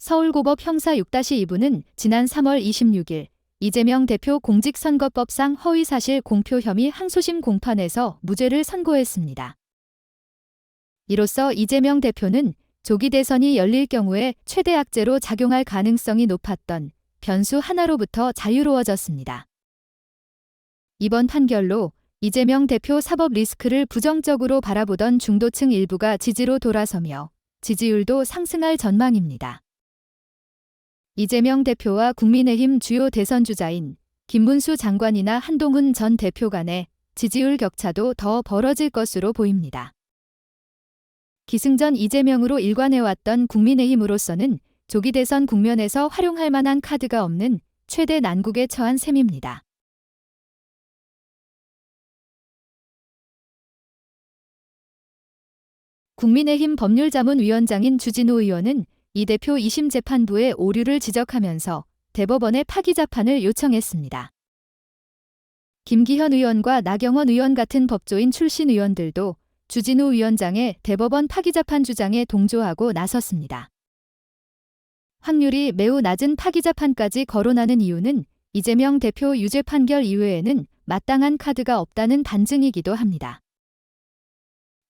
서울고법 형사 6-2부는 지난 3월 26일 이재명 대표 공직선거법상 허위사실 공표 혐의 항소심 공판에서 무죄를 선고했습니다. 이로써 이재명 대표는 조기 대선이 열릴 경우에 최대 악재로 작용할 가능성이 높았던 변수 하나로부터 자유로워졌습니다. 이번 판결로 이재명 대표 사법 리스크를 부정적으로 바라보던 중도층 일부가 지지로 돌아서며 지지율도 상승할 전망입니다. 이재명 대표와 국민의힘 주요 대선 주자인 김문수 장관이나 한동훈 전 대표 간의 지지율 격차도 더 벌어질 것으로 보입니다. 기승전 이재명으로 일관해왔던 국민의힘으로서는 조기 대선 국면에서 활용할 만한 카드가 없는 최대 난국에 처한 셈입니다. 국민의힘 법률자문위원장인 주진우 의원은 이 대표 2심 재판부의 오류를 지적하면서 대법원에 파기자판을 요청했습니다. 김기현 의원과 나경원 의원 같은 법조인 출신 의원들도 주진우 위원장의 대법원 파기자판 주장에 동조하고 나섰습니다. 확률이 매우 낮은 파기자판까지 거론하는 이유는 이재명 대표 유죄 판결 이외에는 마땅한 카드가 없다는 반증이기도 합니다.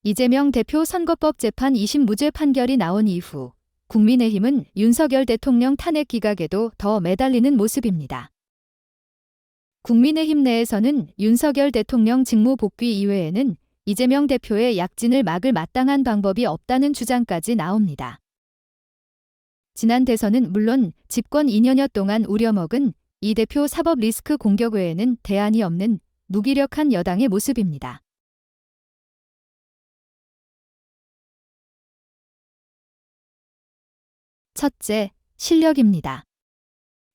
이재명 대표 선거법 재판 2심 무죄 판결이 나온 이후 국민의힘은 윤석열 대통령 탄핵 기각에도 더 매달리는 모습입니다. 국민의힘 내에서는 윤석열 대통령 직무 복귀 이외에는 이재명 대표의 약진을 막을 마땅한 방법이 없다는 주장까지 나옵니다. 지난 대선은 물론 집권 2년여 동안 우려먹은 이 대표 사법 리스크 공격 외에는 대안이 없는 무기력한 여당의 모습입니다. 첫째, 실력입니다.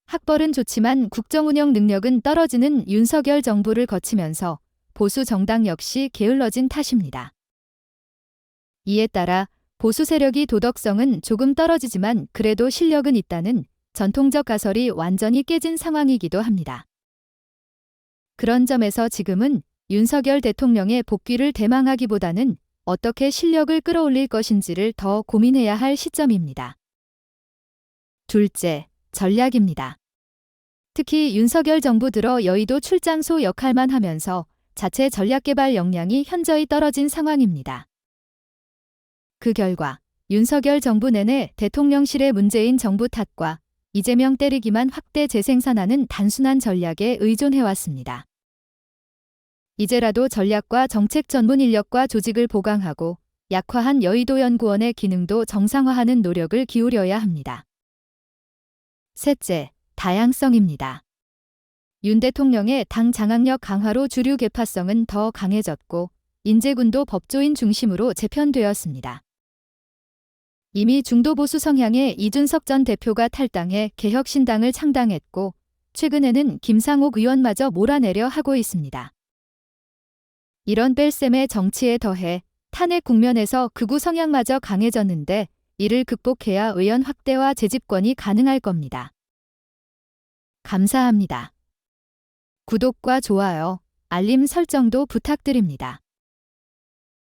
학벌은 좋지만 국정운영 능력은 떨어지는 윤석열 정부를 거치면서 보수 정당 역시 게을러진 탓입니다. 이에 따라 보수 세력이 도덕성은 조금 떨어지지만 그래도 실력은 있다는 전통적 가설이 완전히 깨진 상황이기도 합니다. 그런 점에서 지금은 윤석열 대통령의 복귀를 대망하기보다는 어떻게 실력을 끌어올릴 것인지를 더 고민해야 할 시점입니다. 둘째, 전략입니다. 특히 윤석열 정부 들어 여의도 출장소 역할만 하면서 자체 전략개발 역량이 현저히 떨어진 상황입니다. 그 결과 윤석열 정부 내내 대통령실의 문재인 정부 탓과 이재명 때리기만 확대 재생산하는 단순한 전략에 의존해왔습니다. 이제라도 전략과 정책 전문 인력과 조직을 보강하고 약화한 여의도 연구원의 기능도 정상화하는 노력을 기울여야 합니다. 셋째, 다양성입니다. 윤 대통령의 당 장악력 강화로 주류 계파성은 더 강해졌고 인재군도 법조인 중심으로 재편되었습니다. 이미 중도 보수 성향의 이준석 전 대표가 탈당해 개혁신당을 창당했고 최근에는 김상옥 의원마저 몰아내려 하고 있습니다. 이런 뺄셈의 정치에 더해 탄핵 국면에서 극우 성향마저 강해졌는데 이를 극복해야 의원 확대와 재집권이 가능할 겁니다. 감사합니다. 구독과 좋아요, 알림 설정도 부탁드립니다.